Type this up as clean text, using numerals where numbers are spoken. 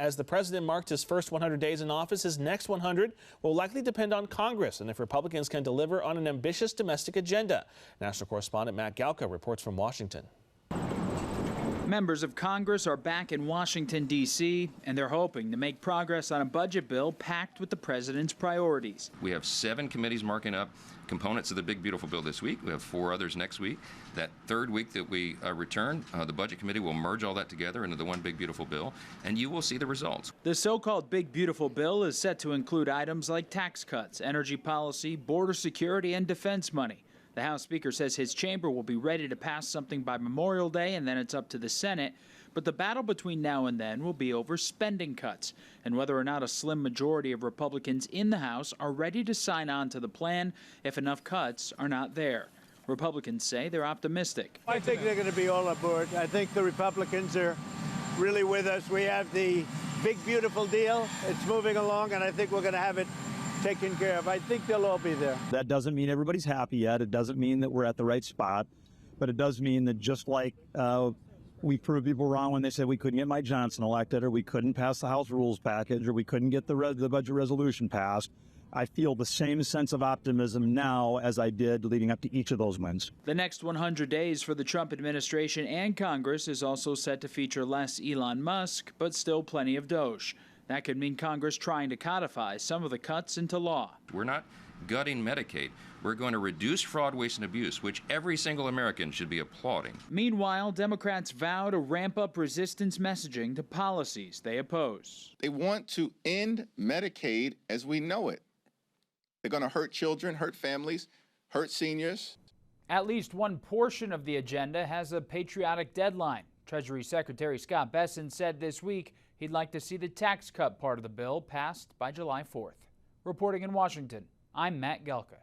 As the president marked his first 100 days in office, his next 100 will likely depend on Congress and if Republicans can deliver on an ambitious domestic agenda. National correspondent Matt Galka reports from Washington. Members of Congress are back in Washington, D.C., and they're hoping to make progress on a budget bill packed with the president's priorities. We have 7 committees marking up components of the big, beautiful bill this week. We have 4 others next week. That third week that we return, the Budget Committee will merge all that together into the one big, beautiful bill, and you will see the results. The so-called big, beautiful bill is set to include items like tax cuts, energy policy, border security, and defense money. The House Speaker says his chamber will be ready to pass something by Memorial Day, and then it's up to the Senate. But the battle between now and then will be over spending cuts and whether or not a slim majority of Republicans in the House are ready to sign on to the plan if enough cuts are not there. Republicans say they're optimistic. I think they're going to be all aboard. I think the Republicans are really with us. We have the big, beautiful deal. It's moving along, and I think we're going to have it taken care of. I think they'll all be there. That doesn't mean everybody's happy yet. It doesn't mean that we're at the right spot, but it does mean that just like we proved people wrong when they said we couldn't get Mike Johnson elected, or we couldn't pass the House Rules package, or we couldn't get the budget resolution passed, I feel the same sense of optimism now as I did leading up to each of those wins. The next 100 days for the Trump administration and Congress is also set to feature less Elon Musk, but still plenty of Doge. That could mean Congress trying to codify some of the cuts into law. We're not gutting Medicaid. We're going to reduce fraud, waste, and abuse, which every single American should be applauding. Meanwhile, Democrats vow to ramp up resistance messaging to policies they oppose. They want to end Medicaid as we know it. They're going to hurt children, hurt families, hurt seniors. At least one portion of the agenda has a patriotic deadline. Treasury Secretary Scott Bessent said this week he'd like to see the tax cut part of the bill passed by July 4th. Reporting in Washington, I'm Matt Gelka.